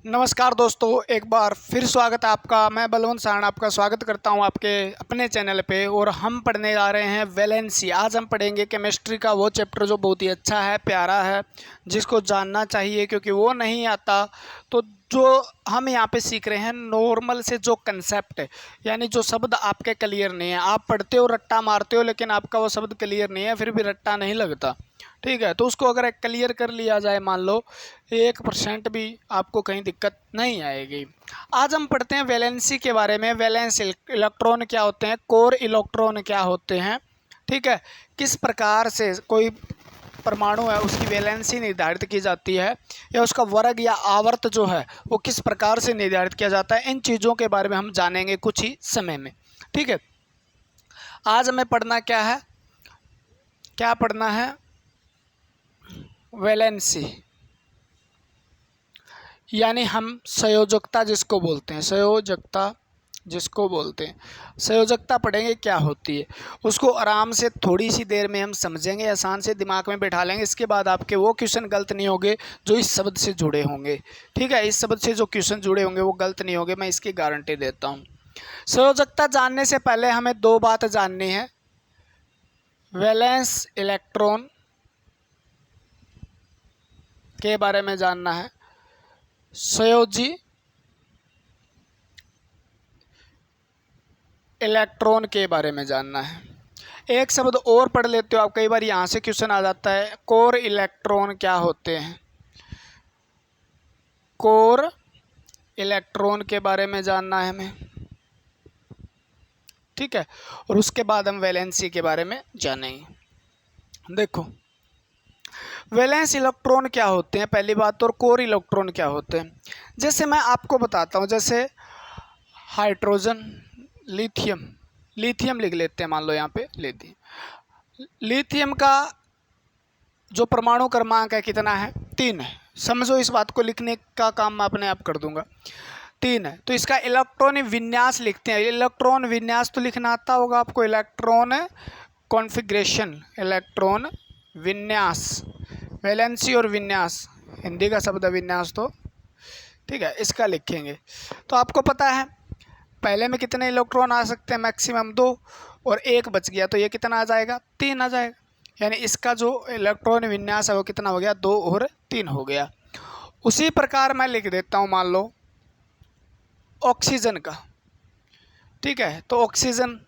नमस्कार दोस्तों, एक बार फिर स्वागत है आपका। मैं बलवंत सारण आपका स्वागत करता हूं आपके अपने चैनल पे। और हम पढ़ने जा रहे हैं वैलेंसी। आज हम पढ़ेंगे केमिस्ट्री का वो चैप्टर जो बहुत ही अच्छा है, प्यारा है, जिसको जानना चाहिए क्योंकि वो नहीं आता। तो जो हम यहाँ पे सीख रहे हैं नॉर्मल से जो कंसेप्ट है, यानी जो शब्द आपके क्लियर नहीं है, आप पढ़ते हो रट्टा मारते हो लेकिन आपका वो शब्द क्लियर नहीं है, फिर भी रट्टा नहीं लगता। ठीक है, तो उसको अगर क्लियर कर लिया जाए, मान लो 1% भी, आपको कहीं दिक्कत नहीं आएगी। आज हम पढ़ते हैं वैलेंसी के बारे में। वैलेंस इलेक्ट्रॉन क्या होते हैं, कोर इलेक्ट्रॉन क्या होते हैं, ठीक है, किस प्रकार से कोई परमाणु है उसकी वैलेंसी निर्धारित की जाती है, या उसका वर्ग या आवर्त जो है वो किस प्रकार से निर्धारित किया जाता है। इन चीज़ों के बारे में हम जानेंगे कुछ ही समय में। ठीक है, आज हमें पढ़ना क्या है, क्या पढ़ना है, वैलेंसी, यानी हम संयोजकता जिसको बोलते हैं, संयोजकता जिसको बोलते हैं, संयोजकता पढ़ेंगे क्या होती है। उसको आराम से थोड़ी सी देर में हम समझेंगे, आसान से दिमाग में बैठा लेंगे। इसके बाद आपके वो क्वेश्चन गलत नहीं होंगे जो इस शब्द से जुड़े होंगे। ठीक है, इस शब्द से जो क्वेश्चन जुड़े होंगे वो गलत नहीं होंगे, मैं इसकी गारंटी देता हूँ। संयोजकता जानने से पहले हमें दो बात जाननी है। वैलेंस इलेक्ट्रॉन के बारे में जानना है, संयोजी इलेक्ट्रॉन के बारे में जानना है। एक शब्द और पढ़ लेते हो आप, कई बार यहाँ से क्वेश्चन आ जाता है, कोर इलेक्ट्रॉन क्या होते हैं। कोर इलेक्ट्रॉन के बारे में जानना है हमें, ठीक है, और उसके बाद हम वैलेंसी के बारे में जानेंगे। देखो, वैलेंस इलेक्ट्रॉन क्या होते हैं पहली बात, और कोर इलेक्ट्रॉन क्या होते हैं। जैसे मैं आपको बताता हूँ, जैसे हाइड्रोजन, लिथियम, लिथियम लिख लेते हैं, मान लो यहाँ पे लिथियम। लिथियम का जो परमाणु क्रमांक है कितना है, 3 है। समझो, इस बात को लिखने का काम मैं अपने आप कर दूंगा। 3 है, तो इसका इलेक्ट्रॉन विन्यास लिखते हैं। इलेक्ट्रॉन विन्यास तो लिखना आता होगा आपको, इलेक्ट्रॉन कॉन्फ़िगरेशन, इलेक्ट्रॉन विन्यास, वैलेंसी और विन्यास, हिंदी का शब्द है विन्यास, तो ठीक है, इसका लिखेंगे। तो आपको पता है पहले में कितने इलेक्ट्रॉन आ सकते हैं, मैक्सिमम 2, और 1 बच गया तो ये कितना आ जाएगा, 3 आ जाएगा। यानी इसका जो इलेक्ट्रॉन विन्यास है वो कितना हो गया, 2 और 3 हो गया। उसी प्रकार मैं लिख देता हूँ, मान लो ऑक्सीजन का, ठीक है, तो ऑक्सीजन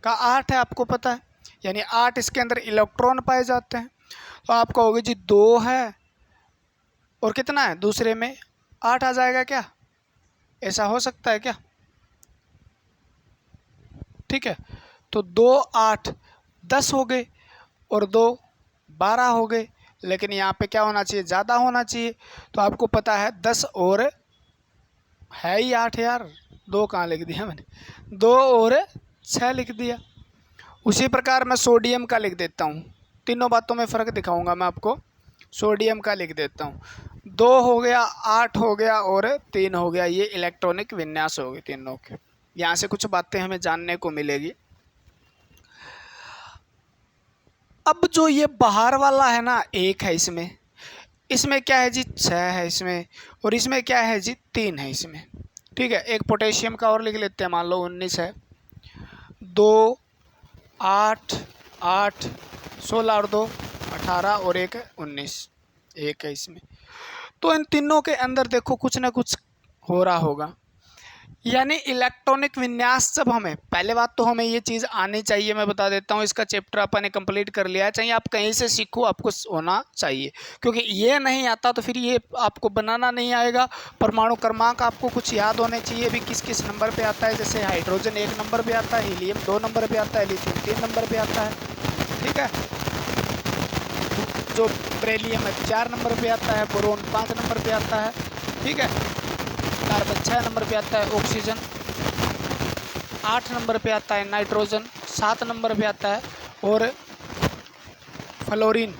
का 8 है, आपको पता है, यानी 8 इसके अंदर इलेक्ट्रॉन पाए जाते हैं। तो आपका होगा जी 2 है और कितना है, दूसरे में 8 आ जाएगा क्या, ऐसा हो सकता है क्या। ठीक है, तो 2 8 10 हो गए और 2 12 हो गए, लेकिन यहाँ पे क्या होना चाहिए, ज़्यादा होना चाहिए। तो आपको पता है 10 और है ही 8 यार, 2 कहाँ लिख दिया मैंने, 2 और 6 लिख दिया। उसी प्रकार मैं सोडियम का लिख देता हूँ, तीनों बातों में फ़र्क दिखाऊंगा मैं आपको। सोडियम का लिख देता हूँ, 2 हो गया, 8 हो गया और 3 हो गया। ये इलेक्ट्रॉनिक विन्यास हो गए तीनों के। यहाँ से कुछ बातें हमें जानने को मिलेगी। अब जो ये बाहर वाला है ना, 1 है इसमें, इसमें क्या है जी 6 है इसमें, और इसमें क्या है जी 3 है इसमें। ठीक है, एक पोटेशियम का और लिख लेते हैं, मान लो 19 है, 2 8 8 16 और 2 18 और 1 19, 1 है इसमें। तो इन तीनों के अंदर देखो कुछ ना कुछ हो रहा होगा, यानी इलेक्ट्रॉनिक विन्यास। जब हमें पहले बात तो हमें ये चीज़ आनी चाहिए, मैं बता देता हूँ, इसका चैप्टर अपन ने कंप्लीट कर लिया है, चाहिए आप कहीं से सीखो, आपको होना चाहिए, क्योंकि ये नहीं आता तो फिर ये आपको बनाना नहीं आएगा। परमाणु क्रमांक आपको कुछ याद होने चाहिए भी, किस किस नंबर पे आता है। जैसे हाइड्रोजन 1 नंबर पे आता है, हीलियम 2 नंबर पे आता है, लिथियम 3 नंबर पे आता है, ठीक है, जो बेरिलियम 4 नंबर पे आता है, बोरोन 5 नंबर पे आता है, ठीक है, कार्बन 6 नंबर पे आता है, ऑक्सीजन 8 नंबर पे आता है, नाइट्रोजन 7 नंबर पे आता है, और फ्लोरीन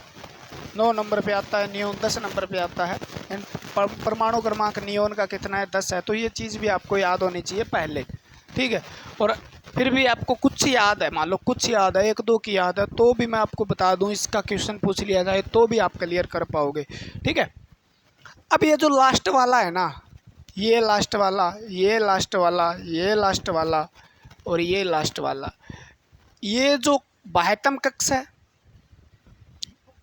9 नंबर पे आता है, नियोन 10 नंबर पे आता है। परमाणु क्रमांक नियोन का कितना है, 10 है। तो ये चीज़ भी आपको याद होनी चाहिए पहले, ठीक है। और फिर भी आपको कुछ याद है, मान लो कुछ याद है, 1 2 की याद है, तो भी मैं आपको बता दूं, इसका क्वेश्चन पूछ लिया जाए तो भी आप क्लियर कर पाओगे, ठीक है। अब ये जो लास्ट वाला है ना, ये लास्ट वाला, ये लास्ट वाला, ये लास्ट वाला और ये लास्ट वाला, ये जो बाह्यतम कक्ष है,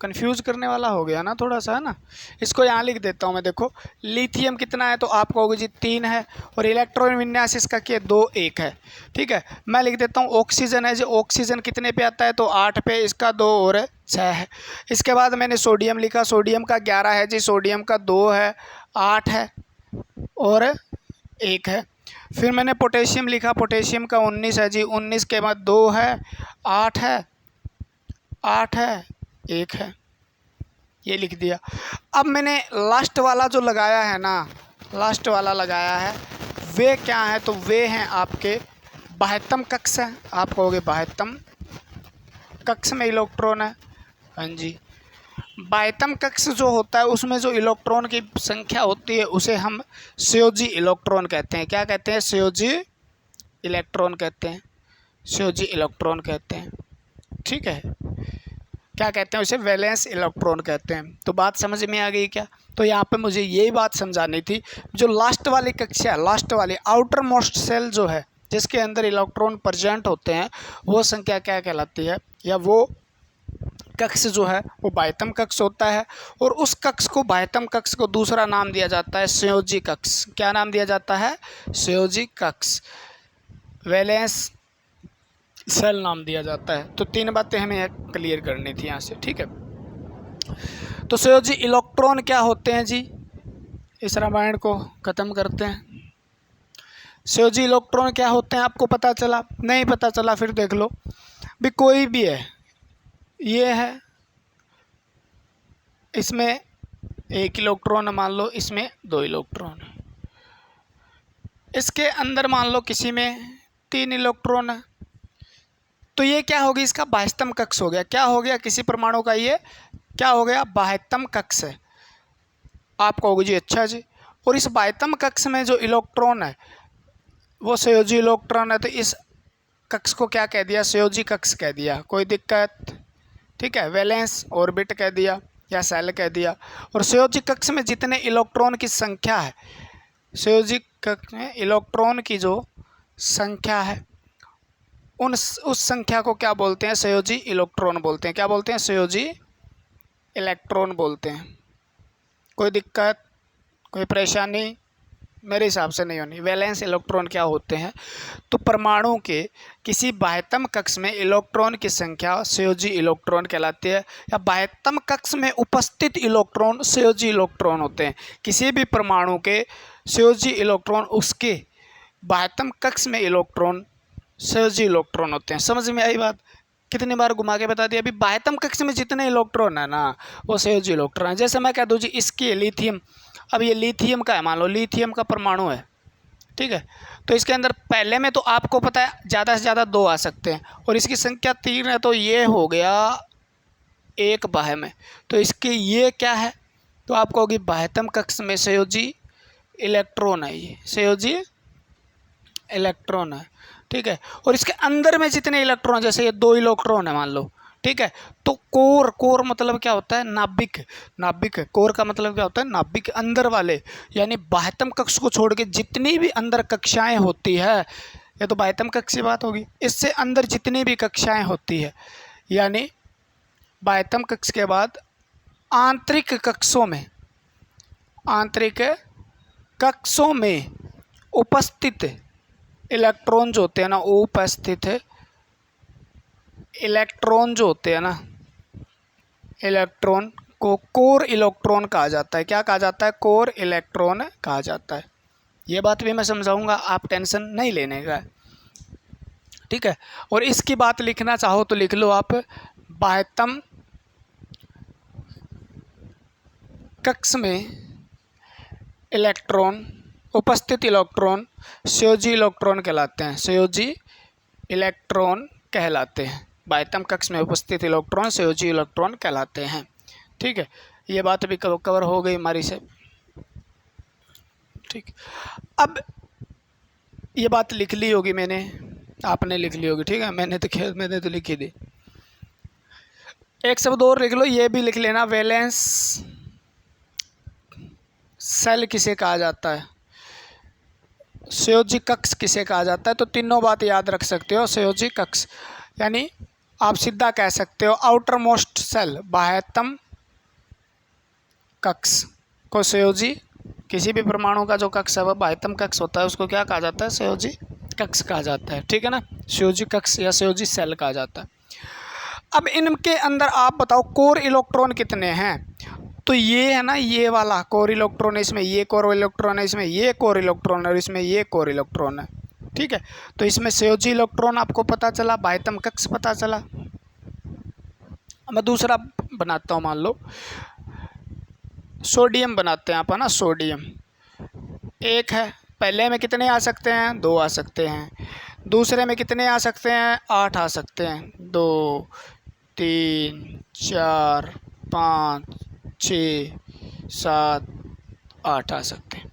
कंफ्यूज करने वाला हो गया ना थोड़ा सा, है ना। इसको यहाँ लिख देता हूँ मैं। देखो लिथियम कितना है, तो आप कहोगे जी 3 है, और इलेक्ट्रॉन विन्यास इसका क्या 2 1 है। ठीक है, मैं लिख देता हूँ ऑक्सीजन है जी, ऑक्सीजन कितने पे आता है, तो 8 पे, इसका 2 और 6 है। इसके बाद मैंने सोडियम लिखा, सोडियम का 11 है जी, सोडियम का 2 है, 8 है और 1 है। फिर मैंने पोटेशियम लिखा, पोटेशियम का 19 है जी, 19 के बाद 2 है, 8 है, 8 है, 1 है, ये लिख दिया। अब मैंने लास्ट वाला जो लगाया है ना, लास्ट वाला लगाया है, वे क्या है, तो वे हैं आपके बाह्यतम कक्ष है। आप कहोगे बाह्यतम कक्ष में इलेक्ट्रॉन है, हाँ जी। बाह्यतम कक्ष जो होता है उसमें जो इलेक्ट्रॉन की संख्या होती है उसे हम संयोजी इलेक्ट्रॉन कहते हैं। क्या कहते हैं, संयोजी इलेक्ट्रॉन कहते हैं, संयोजी इलेक्ट्रॉन कहते हैं। ठीक है, क्या कहते हैं उसे, वैलेंस इलेक्ट्रॉन कहते हैं। तो बात समझ में आ गई क्या। तो यहाँ पे मुझे यही बात समझानी थी, जो लास्ट वाली कक्षा, लास्ट वाली आउटर मोस्ट सेल जो है जिसके अंदर इलेक्ट्रॉन प्रेजेंट होते हैं, वो संख्या क्या कहलाती है, या वो कक्ष जो है वो बाह्यतम कक्ष होता है। और उस कक्ष को, बाह्यतम कक्ष को दूसरा नाम दिया जाता है संयोजी कक्ष। क्या नाम दिया जाता है, संयोजी कक्ष, वैलेंस सेल नाम दिया जाता है। तो 3 बातें हमें क्लियर करनी थी यहाँ से। ठीक है, तो संयोजी इलेक्ट्रॉन क्या होते हैं जी, इस रामायण को ख़त्म करते हैं। संयोजी इलेक्ट्रॉन क्या होते हैं, आपको पता चला, नहीं पता चला फिर देख लो भी। कोई भी है, ये है, इसमें 1 इलेक्ट्रॉन मान लो, इसमें 2 इलेक्ट्रॉन, इसके अंदर मान लो किसी में 3 इलेक्ट्रॉन है, तो ये क्या होगी, इसका बाह्यतम कक्ष हो गया। क्या हो गया, किसी परमाणु का ये क्या हो गया, बाह्यतम कक्ष है। आप कहोगे जी अच्छा जी, और इस बाह्यतम कक्ष में जो इलेक्ट्रॉन है वो संयोजी इलेक्ट्रॉन है, तो इस कक्ष को क्या कह दिया, संयोजी कक्ष कह दिया, कोई दिक्कत। ठीक है, वैलेंस ऑर्बिट कह दिया या सेल कह दिया। और संयोजी कक्ष में जितने इलेक्ट्रॉन की संख्या है, संयोजी कक्ष में इलेक्ट्रॉन की जो संख्या है, उस संख्या को क्या बोलते हैं, संयोजी इलेक्ट्रॉन बोलते हैं। क्या बोलते हैं, संयोजी इलेक्ट्रॉन बोलते हैं। कोई दिक्कत, कोई परेशानी मेरे हिसाब से नहीं होनी। वैलेंस इलेक्ट्रॉन क्या होते हैं, तो परमाणु के किसी बाह्यतम कक्ष में इलेक्ट्रॉन की संख्या संयोजी इलेक्ट्रॉन कहलाती है, या बाह्यतम कक्ष में उपस्थित इलेक्ट्रॉन संयोजी इलेक्ट्रॉन होते हैं। किसी भी परमाणु के संयोजी इलेक्ट्रॉन, उसके बाह्यतम कक्ष में इलेक्ट्रॉन संयोजी इलेक्ट्रॉन होते हैं। समझ में आई बात, कितनी बार घुमा के बता दिया। अभी बाह्यतम कक्ष में जितने इलेक्ट्रॉन है ना, वो संयोजी इलेक्ट्रॉन है। जैसे मैं कह दूँ जी इसकी लिथियम, अब ये लिथियम का है, मान लो लिथियम का परमाणु है, ठीक है, तो इसके अंदर पहले में तो आपको पता है ज़्यादा से ज़्यादा 2 आ सकते हैं, और इसकी संख्या 3 है, तो ये हो गया 1 बाह्य में। तो इसके ये क्या है, तो आप कहोगे बाह्यतम कक्ष में संयोजी इलेक्ट्रॉन है, ये संयोजी इलेक्ट्रॉन है। ठीक है, और इसके अंदर में जितने इलेक्ट्रॉन, जैसे ये 2 इलेक्ट्रॉन है मान लो, ठीक है, तो कोर मतलब क्या होता है, नाभिक, नाभिक कोर का मतलब क्या होता है, नाभिक अंदर वाले, यानी बाह्यतम कक्ष को छोड़ के जितनी भी अंदर कक्षाएं होती है, ये तो बाह्यतम कक्ष की बात होगी, इससे अंदर जितनी भी कक्षाएं होती है, यानी बाह्यतम कक्ष के बाद आंतरिक कक्षों में, आंतरिक कक्षों में उपस्थित इलेक्ट्रॉन जो होते हैं ना, उपस्थित इलेक्ट्रॉन जो होते हैं ना, इलेक्ट्रॉन को कोर इलेक्ट्रॉन कहा जाता है। क्या कहा जाता है, कोर इलेक्ट्रॉन कहा जाता है। ये बात भी मैं समझाऊंगा, आप टेंशन नहीं लेने का, ठीक है। और इसकी बात लिखना चाहो तो लिख लो आप, बाह्यतम कक्ष में इलेक्ट्रॉन, उपस्थित इलेक्ट्रॉन संयोजी इलेक्ट्रॉन कहलाते हैं, संयोजी इलेक्ट्रॉन कहलाते हैं। बाह्यतम कक्ष में उपस्थित इलेक्ट्रॉन संयोजी इलेक्ट्रॉन कहलाते हैं। ठीक है, ये बात भी कवर हो गई हमारी से। ठीक, अब ये बात लिख ली होगी मैंने, आपने लिख ली होगी, ठीक है, मैंने तो लिखी थी। एक शब्द और लिख लो, ये भी लिख लेना, वैलेंस सेल किसे कहा जाता है। संयोजी कक्ष किसे कहा जाता है, तो तीनों बात याद रख सकते हो। संयोजी कक्ष यानी आप सीधा कह सकते हो आउटर मोस्ट सेल, बाह्यतम कक्ष को संयोजी, किसी भी परमाणु का जो कक्ष है वह बाह्यतम कक्ष होता है, उसको क्या कहा जाता है, संयोजी कक्ष कहा जाता है। ठीक है ना, संयोजी कक्ष या संयोजी सेल कहा जाता है। अब इनके अंदर आप बताओ कोर इलेक्ट्रॉन कितने हैं, तो ये है ना, ये वाला कोर इलेक्ट्रॉन है, इसमें ये कोर इलेक्ट्रॉन है, इसमें ये कोर इलेक्ट्रॉन है और इसमें ये कोर इलेक्ट्रॉन है। ठीक है, तो इसमें संयोजी इलेक्ट्रॉन आपको पता चला, बाह्यतम कक्ष पता चला। मैं दूसरा बनाता हूँ, मान लो सोडियम बनाते हैं आप, है ना, सोडियम एक है, पहले में कितने आ सकते हैं, 2 आ सकते हैं, दूसरे में कितने आ सकते हैं, 8 आ सकते हैं, 2 3 4 5 6 7 8 आ सकते हैं।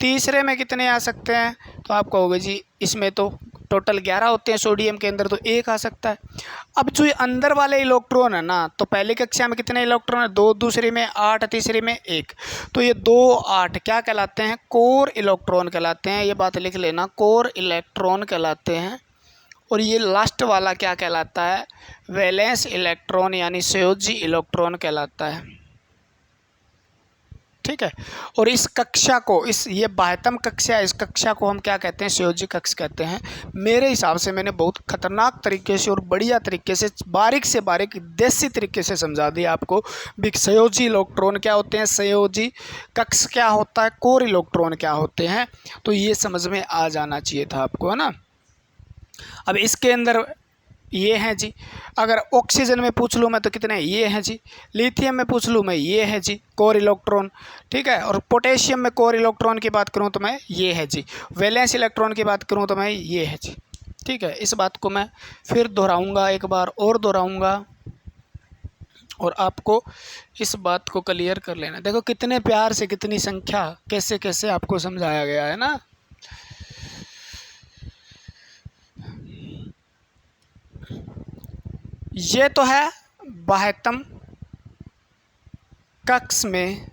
तीसरे में कितने आ सकते हैं, तो आप कहोगे जी इसमें तो टोटल 11 होते हैं सोडियम के अंदर, तो 1 आ सकता है। अब जो ये अंदर वाले इलेक्ट्रॉन है ना, तो पहली कक्षा में कितने इलेक्ट्रॉन है, 2, दूसरी में 8, तीसरी में 1, तो ये 2 8 क्या कहलाते हैं, कोर इलेक्ट्रॉन कहलाते हैं। ये बात लिख लेना, कोर इलेक्ट्रॉन कहलाते हैं। और ये लास्ट वाला क्या कहलाता है, वैलेंस इलेक्ट्रॉन यानी संयोजी इलेक्ट्रॉन कहलाता है। ठीक है, और इस कक्षा को, इस ये बाह्यतम कक्षा, इस कक्षा को हम क्या कहते हैं, संयोजी कक्ष कहते हैं। मेरे हिसाब से मैंने बहुत खतरनाक तरीके से और बढ़िया तरीके से, बारीक से बारीक देसी तरीके से समझा दिया आपको भी संयोजी इलेक्ट्रॉन क्या होते हैं, संयोजी कक्ष क्या होता है, कोर इलेक्ट्रॉन क्या होते हैं, तो ये समझ में आ जाना चाहिए था आपको, है ना। अब इसके अंदर ये हैं जी, अगर ऑक्सीजन में पूछ लूँ मैं तो कितने, ये हैं जी, लिथियम में पूछ लूँ मैं, ये है जी कोर इलेक्ट्रॉन। ठीक है, और पोटेशियम में कोर इलेक्ट्रॉन की बात करूँ तो मैं, ये है जी, वैलेंस इलेक्ट्रॉन की बात करूँ तो मैं, ये है जी। ठीक है, इस बात को मैं फिर दोहराऊँगा, एक बार और दोहराऊँगा और आपको इस बात को क्लियर कर लेना। देखो कितने प्यार से, कितनी संख्या, कैसे कैसे आपको समझाया गया है ना। ये तो है बाह्यतम कक्ष में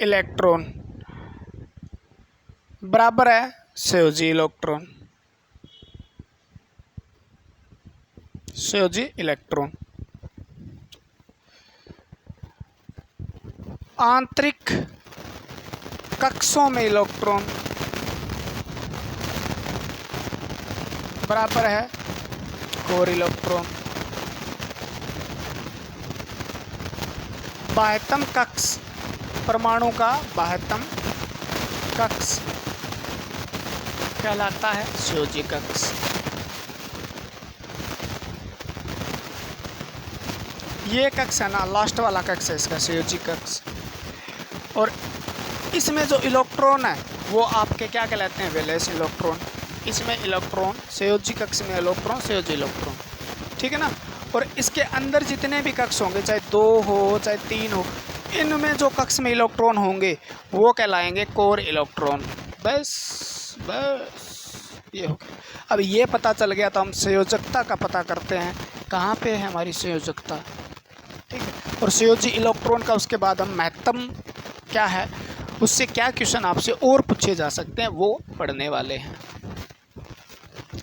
इलेक्ट्रॉन, बराबर है संयोजी इलेक्ट्रॉन, संयोजी इलेक्ट्रॉन। आंतरिक कक्षों में इलेक्ट्रॉन बराबर है कोर इलेक्ट्रॉन। बाह्यतम कक्ष, परमाणु का बाह्यतम कक्ष कहलाता है संयोजी कक्ष। ये कक्ष है ना, लास्ट वाला कक्ष है इसका, संयोजी कक्ष। और इसमें जो इलेक्ट्रॉन है वो आपके क्या कहलाते हैं, वैलेंस इलेक्ट्रॉन। इसमें इलेक्ट्रॉन, संयोजी कक्ष में इलेक्ट्रॉन, संयोजी इलेक्ट्रॉन। ठीक है ना, और इसके अंदर जितने भी कक्ष होंगे, चाहे 2 हो चाहे 3 हो, इनमें जो कक्ष में इलेक्ट्रॉन होंगे वो कहलाएंगे कोर इलेक्ट्रॉन। बस ये हो गया। अब ये पता चल गया तो हम संयोजकता का पता करते हैं, कहाँ पे है हमारी संयोजकता। ठीक है, और संयोजी इलेक्ट्रॉन का उसके बाद हम महत्तम क्या है, उससे क्या क्वेश्चन आपसे और पूछे जा सकते हैं वो पढ़ने वाले हैं।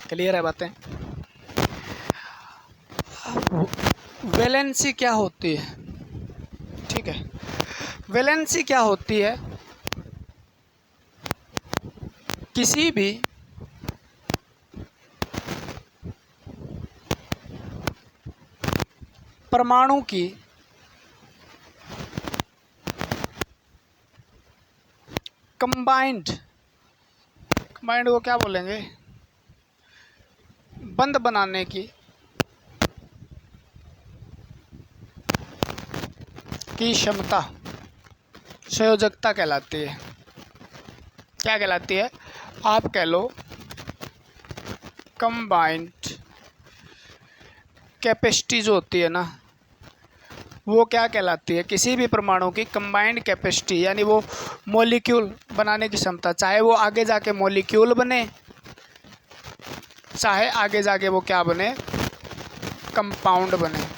क्लियर है बातें। वैलेंसी क्या होती है, ठीक है, वैलेंसी क्या होती है, किसी भी परमाणु की कंबाइंड को क्या बोलेंगे, बंद बनाने की क्षमता संयोजकता कहलाती है। क्या कहलाती है, आप कह लो कंबाइंड कैपेसिटी जो होती है ना, वो क्या कहलाती है, किसी भी परमाणु की कंबाइंड कैपेसिटी, यानी वो मॉलिक्यूल बनाने की क्षमता, चाहे वो आगे जाके मॉलिक्यूल बने, चाहे आगे जाके वो क्या बने, कंपाउंड बने,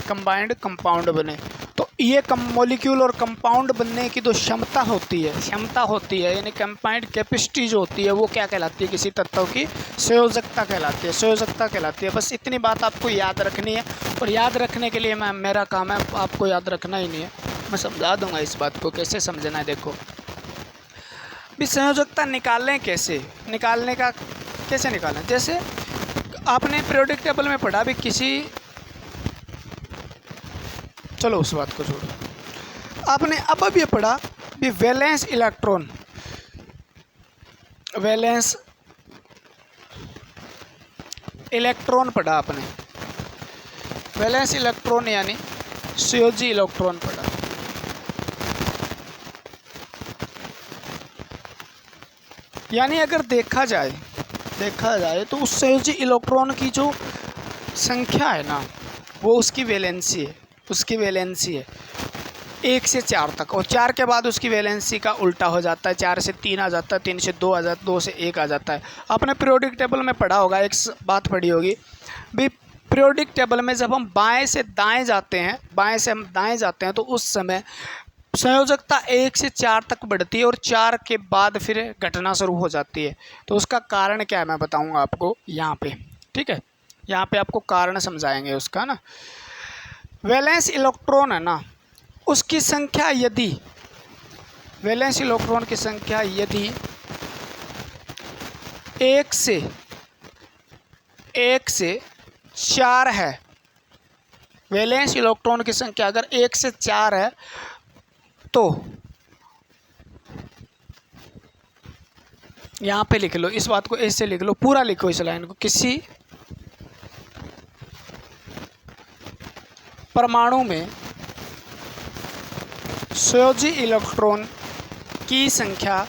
कंबाइंड कंपाउंड बने, तो ये मॉलिक्यूल और कंपाउंड बनने की जो क्षमता होती है यानी कंपाउंड कैपेसिटी जो होती है वो क्या कहलाती है, किसी तत्व की संयोजकता कहलाती है। बस इतनी बात आपको याद रखनी है, और याद रखने के लिए मेरा काम है, आपको याद रखना ही नहीं है, मैं समझा दूंगा इस बात को कैसे समझना है। देखो भी संयोजकता निकालें कैसे, जैसे आपने पीरियोडिक टेबल में पढ़ा भी किसी, चलो उस बात को छोड़ो, आपने अब ये पढ़ा भी वैलेंस इलेक्ट्रॉन पढ़ा आपने, वैलेंस इलेक्ट्रॉन यानी संयोजी इलेक्ट्रॉन पढ़ा। यानी अगर देखा जाए तो उस संयोजी इलेक्ट्रॉन की जो संख्या है ना, वो उसकी वैलेंसी है 1 से 4 तक, और 4 के बाद उसकी वैलेंसी का उल्टा हो जाता है, 4 से 3 आ जाता है, 3 से 2 आ जाता है, 2 से 1 आ जाता है। आपने पीरियोडिक टेबल में पढ़ा होगा, एक बात पढ़ी होगी भी पीरियोडिक टेबल में जब हम बाएं से दाएं जाते हैं तो उस समय संयोजकता 1 से 4 तक बढ़ती है, और 4 के बाद फिर घटना शुरू हो जाती है। तो उसका कारण क्या है मैं बताऊंगा आपको यहाँ पे, ठीक है, यहाँ पे आपको कारण समझाएंगे उसका ना। वैलेंस इलेक्ट्रॉन है ना, उसकी संख्या यदि वैलेंस इलेक्ट्रॉन की संख्या यदि 1 से 4 है, वैलेंस इलेक्ट्रॉन की संख्या अगर 1 से 4 है तो यहाँ पे लिख लो, इस बात को ऐसे लिख लो, पूरा लिखो इस लाइन को, किसी परमाणु में संयोजी इलेक्ट्रॉन की संख्या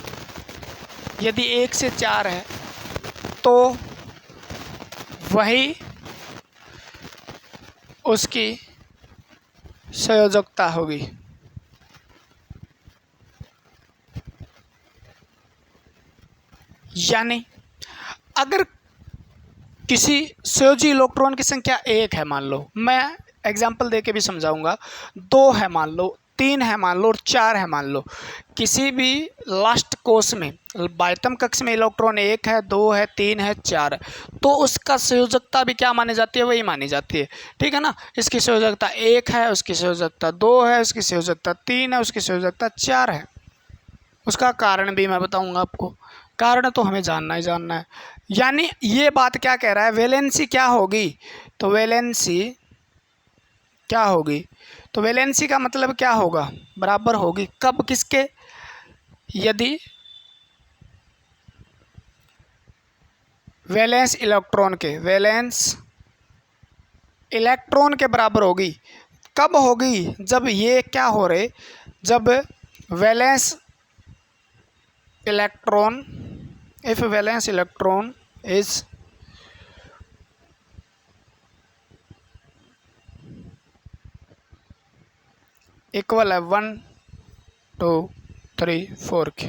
यदि 1 से 4 है तो वही उसकी संयोजकता होगी। यानी अगर किसी संयोजी इलेक्ट्रॉन की संख्या 1 है, मान लो, मैं एग्जाम्पल दे के भी समझाऊंगा, 2 है मान लो, 3 है मान लो, और 4 है मान लो, किसी भी लास्ट कोष में बाह्यतम कक्ष में इलेक्ट्रॉन 1 है, 2 है, 3 है, 4 है, तो उसका संयोजकता भी क्या मानी जाती है, वही मानी जाती है, ठीक है ना। इसकी संयोजकता 1 है, उसकी संयोजकता 2 है, उसकी संयोजकता 3 है, उसकी संयोजकता 4 है। उसका कारण भी मैं बताऊंगा आपको, कारण तो हमें जानना ही जानना है। यानी ये बात क्या कह रहा है, वैलेंसी क्या होगी, तो वैलेंसी का मतलब क्या होगा, बराबर होगी कब, किसके, यदि वैलेंस इलेक्ट्रॉन के बराबर होगी। कब होगी, जब ये क्या हो रहे, जब valence electron, if valence electron is equal है 1 2 3 4 के,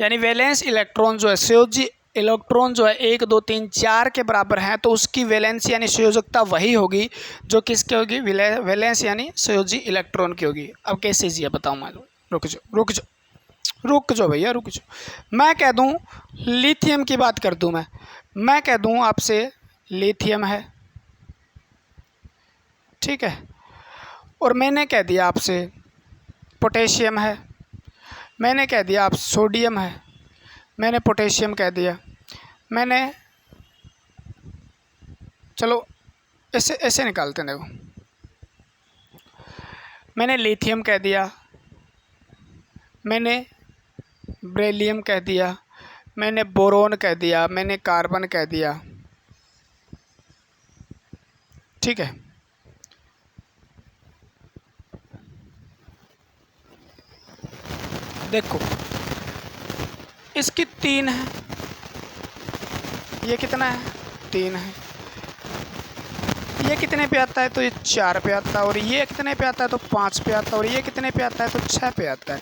यानी वैलेंस इलेक्ट्रॉन जो है, संयोजी इलेक्ट्रॉन जो है 1 2 3 4 के बराबर है, तो उसकी वैलेंस यानी संयोजकता वही होगी जो किसकी होगी, वैलेंस यानी संयोजी इलेक्ट्रॉन की होगी। अब कैसे जी बताऊँ मैं, रुक जाओ भैया, रुक जाओ। मैं कह दूं लिथियम की बात कर दूं, मैं कह दूं आपसे लिथियम है, ठीक है, और मैंने कह दिया आपसे पोटेशियम है, मैंने कह दिया आप सोडियम है, मैंने पोटेशियम कह दिया, मैंने, चलो ऐसे निकालते हैं, देखो, मैंने लिथियम कह दिया, मैंने बेरिलियम कह दिया, मैंने बोरोन कह दिया, मैंने कार्बन कह दिया, ठीक है। देखो इसकी 3 है, ये कितना है, 3 है, ये कितने पे आता है, तो ये 4 पे आता है, और ये कितने पे आता है, तो 5 पे आता है, और ये कितने पे आता है, तो 6 पे आता है।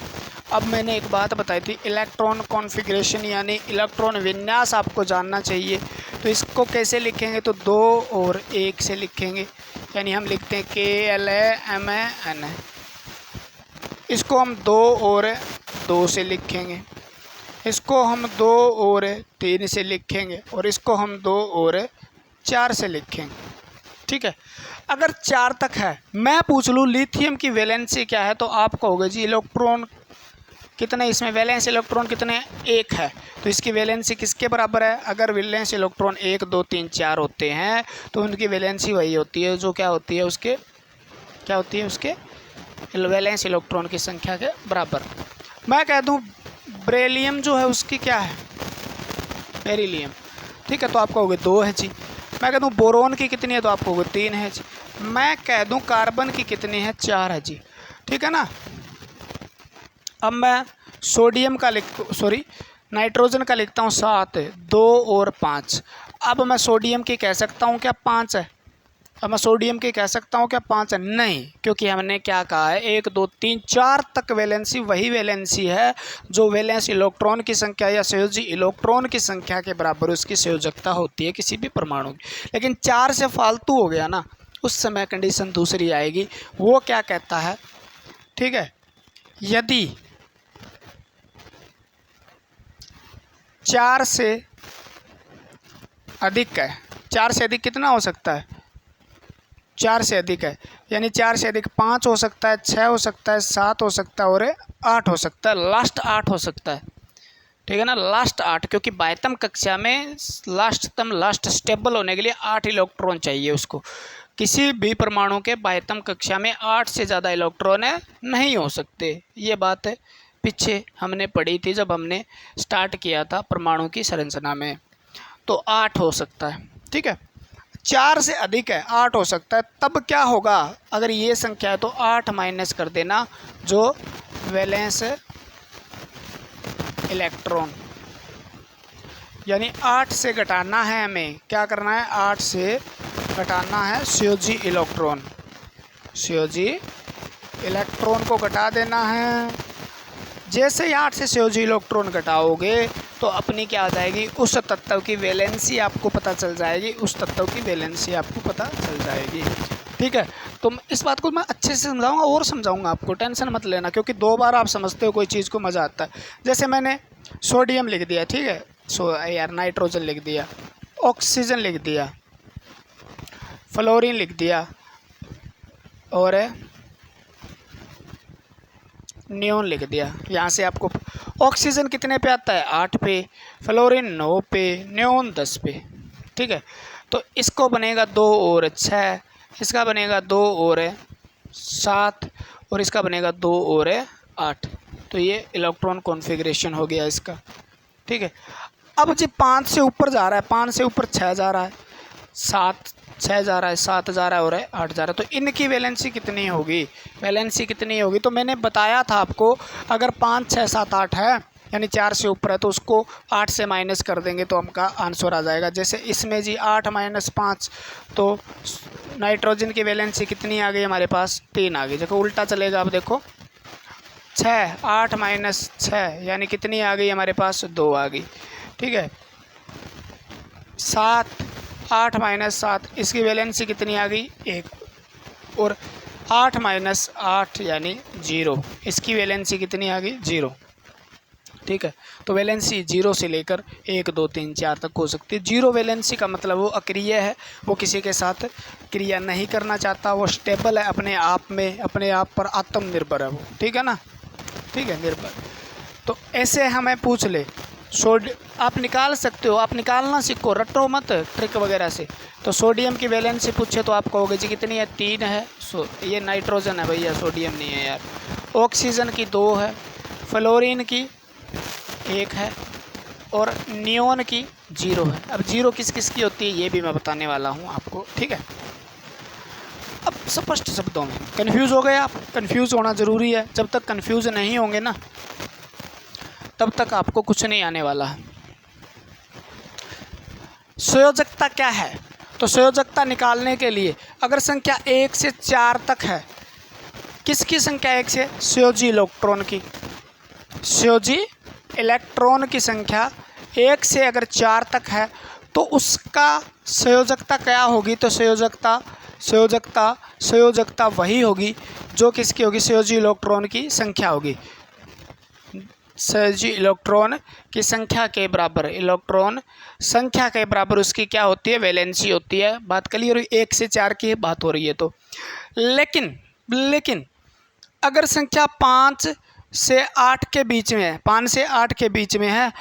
अब मैंने एक बात बताई थी, इलेक्ट्रॉन कॉन्फ़िगरेशन यानी इलेक्ट्रॉन विन्यास आपको जानना चाहिए, तो इसको कैसे लिखेंगे, तो 2 और 1 से लिखेंगे, यानी हम लिखते हैं KLAMAN। इसको हम 2 और 2 से लिखेंगे, इसको हम 2 और 3 से लिखेंगे, और इसको हम 2 और 4 से लिखेंगे। ठीक है, अगर 4 तक है, मैं पूछ लूँ लिथियम की वैलेंसी क्या है, तो आप कहोगे जी इलेक्ट्रॉन कितने, इसमें वैलेंस इलेक्ट्रॉन कितने, 1 है, तो इसकी वैलेंसी किसके बराबर है। अगर वैलेंस इलेक्ट्रॉन 1 2 3 4 होते हैं तो उनकी वैलेंसी वही होती है जो क्या होती है, उसके क्या होती है, उसके वैलेंस इलेक्ट्रॉन की संख्या के बराबर। मैं कह दूं बेरिलियम जो है उसकी क्या है, बेरिलियम, ठीक है, तो आप कहोगे 2 है जी। मैं कह दूं बोरोन की कितनी है, तो आप कहोगे 3 है जी। मैं कह दूं कार्बन की कितनी है, 4 है जी। ठीक है ना। अब मैं सोडियम का नाइट्रोजन का लिखता हूँ 7, 2 और 5। अब मैं सोडियम की कह सकता हूँ क्या 5 है, अब मैं सोडियम की कह सकता हूँ क्या 5 है, नहीं, क्योंकि हमने क्या कहा है 1 2 3 4 तक वैलेंसी वही वैलेंसी है जो वैलेंस इलेक्ट्रॉन की संख्या या संयोजी इलेक्ट्रॉन की संख्या के बराबर उसकी संयोजकता होती है किसी भी परमाणु की। लेकिन 4 से फालतू हो गया ना, उस समय कंडीशन दूसरी आएगी। वो क्या कहता है, ठीक है, यदि 4 से अधिक है, 4 से अधिक कितना हो सकता है, 4 से अधिक है, यानी 4 से अधिक 5 हो सकता है, 6 हो सकता है, 7 हो सकता है और 8 हो सकता है, लास्ट 8 हो सकता है। ठीक है ना, लास्ट 8, क्योंकि बाह्यतम कक्षा में लास्ट स्टेबल होने के लिए 8 इलेक्ट्रॉन चाहिए उसको। किसी भी परमाणु के बाह्यतम कक्षा में 8 से ज़्यादा इलेक्ट्रॉन नहीं हो सकते। ये बात है पीछे हमने पढ़ी थी जब हमने स्टार्ट किया था परमाणु की संरचना में, तो 8 हो सकता है। ठीक है, 4 से अधिक है, 8 हो सकता है। तब क्या होगा, अगर ये संख्या है तो 8 माइनस कर देना जो वैलेंस इलेक्ट्रॉन, यानी 8 से घटाना है, हमें क्या करना है, 8 से घटाना है संयोजी इलेक्ट्रॉन, संयोजी इलेक्ट्रॉन को घटा देना है। जैसे ही 8 से संयोजी इलेक्ट्रॉन घटाओगे तो अपनी क्या आ जाएगी, उस तत्व की वैलेंसी आपको पता चल जाएगी, उस तत्व की वैलेंसी आपको पता चल जाएगी। ठीक है, तो इस बात को मैं अच्छे से समझाऊंगा और समझाऊंगा, आपको टेंशन मत लेना, क्योंकि 2 बार आप समझते हो कोई चीज़ को मज़ा आता है। जैसे मैंने सोडियम लिख दिया, ठीक है, यार नाइट्रोजन लिख दिया, ऑक्सीजन लिख दिया, फ्लोरीन लिख दिया और नियोन लिख दिया। यहाँ से आपको ऑक्सीजन कितने पे आता है, 8 पे, फ्लोरीन 9 पे, नियोन 10 पे। ठीक है, तो इसको बनेगा 2 और 6, इसका बनेगा 2 और 7 और इसका बनेगा 2 और 8। तो ये इलेक्ट्रॉन कॉन्फ़िगरेशन हो गया इसका। ठीक है, अब जी 5 से ऊपर जा रहा है, 5 से ऊपर 6 जा रहा है, 6 जा रहा है, 7 जा रहा है और 8 जा रहा है, तो इनकी वैलेंसी कितनी होगी, वैलेंसी कितनी होगी। तो मैंने बताया था आपको, अगर 5 6 7 8 है यानी 4 से ऊपर है तो उसको 8 से माइनस कर देंगे तो हमका आंसर आ जाएगा। जैसे इसमें जी 8 माइनस 5, तो नाइट्रोजन की वैलेंसी कितनी आ गई हमारे पास, 3 आ गई। देखो उल्टा चलेगा, अब देखो 6 8 माइनस 6 यानी कितनी आ गई हमारे पास, 2 आ गई। ठीक है, 7 8 माइनस 7, इसकी वैलेंसी कितनी आ गई, 1, और 8 माइनस 8 यानी 0, इसकी वैलेंसी कितनी आ गई, 0। ठीक है, तो वैलेंसी 0 से लेकर 1 2 3 4 तक हो सकती है। 0 वैलेंसी का मतलब वो अक्रिय है, वो किसी के साथ क्रिया नहीं करना चाहता, वो स्टेबल है अपने आप में, अपने आप पर आत्मनिर्भर है वो। ठीक है ना, ठीक है, निर्भर। तो ऐसे हमें पूछ ले, आप निकाल सकते हो, आप निकालना सीखो, रटो मत ट्रिक वगैरह से। तो सोडियम की वैलेंसी पूछे तो आप कहोगे जी कितनी है, 3 है। ये नाइट्रोजन है भैया, सोडियम नहीं है यार। ऑक्सीजन की 2 है, फ्लोरीन की 1 है और नियोन की 0 है। अब 0 किस किस की होती है ये भी मैं बताने वाला हूँ आपको। ठीक है, अब स्पष्ट शब्दों में, कन्फ्यूज़ हो गए आप, कन्फ्यूज़ होना ज़रूरी है। जब तक कन्फ्यूज़ नहीं होंगे ना तब तक आपको कुछ नहीं आने वाला है। संयोजकता क्या है, तो संयोजकता निकालने के लिए अगर संख्या 1 से 4 तक है, किसकी संख्या 1 से, संयोजी इलेक्ट्रॉन की, संयोजी इलेक्ट्रॉन की संख्या 1 से अगर 4 तक है तो उसका संयोजकता क्या होगी, तो संयोजकता संयोजकता वही होगी जो किसकी होगी, संयोजी इलेक्ट्रॉन की संख्या होगी, संयोजी इलेक्ट्रॉन की संख्या के बराबर, इलेक्ट्रॉन संख्या के बराबर उसकी क्या होती है, वैलेंसी होती है। बात क्लियर हुई, 1 से 4 की बात हो रही है तो। लेकिन अगर संख्या 5 से 8 के बीच में है, 5 से 8 के बीच में है,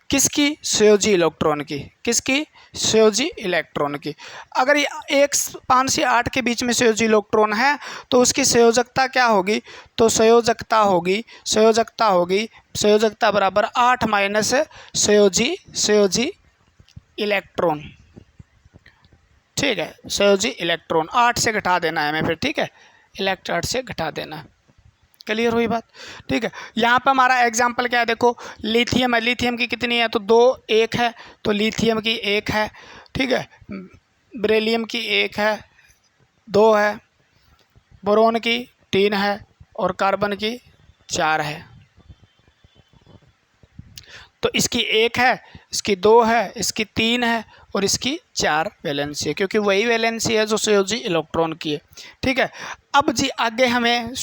किसकी, संयोजी इलेक्ट्रॉन की, किसकी, संयोजी इलेक्ट्रॉन की। अगर ये 5 से 8 के बीच में संयोजी इलेक्ट्रॉन है तो उसकी संयोजकता क्या होगी, तो संयोजकता बराबर 8 माइनस संयोजी इलेक्ट्रॉन। ठीक है, संयोजी इलेक्ट्रॉन 8 से घटा देना है हमें फिर, ठीक है, 8 से घटा देना है। क्लियर हुई बात, ठीक है। यहाँ पर हमारा एग्जाम्पल क्या है, देखो लिथियम है, लिथियम की कितनी है, तो 2 1 है, तो लिथियम की 1 है, ठीक है। बेरिलियम की 1 है, 2 है, बोरोन की 3 है और कार्बन की 4 है। तो इसकी 1 है, इसकी 2 है, इसकी 3 है और इसकी 4 वैलेंसी है, क्योंकि वही वैलेंसी है जो संयोजी इलेक्ट्रॉन की है। ठीक है, अब जी आगे हमें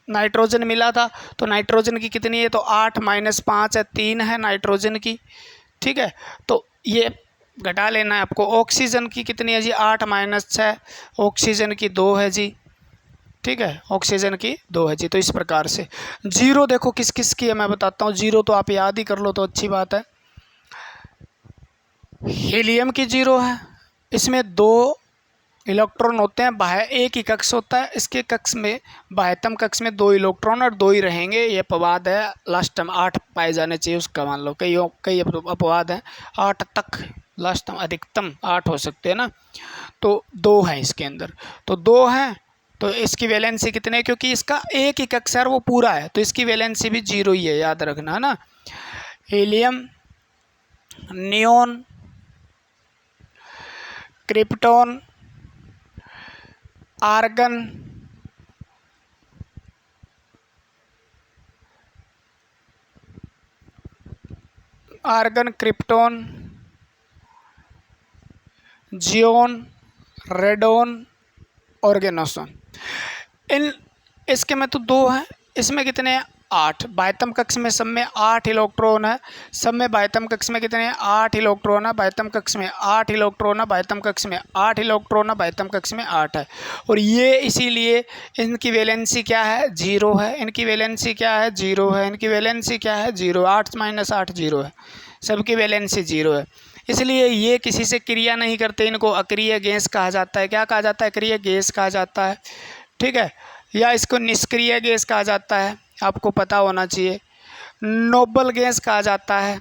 नाइट्रोजन मिला था, तो नाइट्रोजन की कितनी है, तो 8 माइनस 5 है, 3 है नाइट्रोजन की। ठीक है, तो ये घटा लेना है आपको। ऑक्सीजन की कितनी है जी, 8 माइनस 6, ऑक्सीजन की 2 है जी। ठीक है, ऑक्सीजन की 2 है जी। तो इस प्रकार से जीरो देखो किस किस की है मैं बताता हूँ, जीरो तो आप याद ही कर लो तो अच्छी बात है। हीलियम की 0 है, इसमें 2 इलेक्ट्रॉन होते हैं, बाह्य एक ही कक्ष होता है, इसके कक्ष में बाह्यतम कक्ष में 2 इलेक्ट्रॉन और 2 ही रहेंगे। ये अपवाद है, लास्ट टाइम 8 पाए जाने चाहिए उसका, मान लो कई अपवाद हैं, 8 तक लास्ट टाइम, अधिकतम 8 हो सकते हैं ना। तो 2 है इसके अंदर, तो 2 हैं, तो इसकी वैलेंसी कितने, क्योंकि इसका एक ही कक्ष है वो पूरा है, तो इसकी वैलेंसी भी 0 ही है, याद रखना है ना। Helium, neon, krypton, argon, krypton, xenon, radon, oganesson. इसके में तो 2 हैं, इसमें कितने हैं, 8। बाह्यतम कक्ष में सब में 8 इलेक्ट्रॉन है, सब में बाह्यतम कक्ष में कितने हैं, 8 इलेक्ट्रॉन है, बाह्यतम कक्ष में 8 इलेक्ट्रॉन है, बाह्यतम कक्ष में 8 इलेक्ट्रॉन है, बाह्यतम कक्ष में 8 है। और ये इसीलिए इनकी वैलेंसी क्या है, 0 है, इनकी वैलेंसी क्या है, 0 है, इनकी वैलेंसी क्या है, 0। 8 माइनस 8 0 है, सबकी वैलेंसी 0 है। इसलिए ये किसी से क्रिया नहीं करते, इनको अक्रिय गैस कहा जाता है। क्या कहा जाता है, अक्रिय गैस कहा जाता है। ठीक है, या इसको निष्क्रिय गैस कहा जाता है, आपको पता होना चाहिए। नोबल गैस कहा जाता है,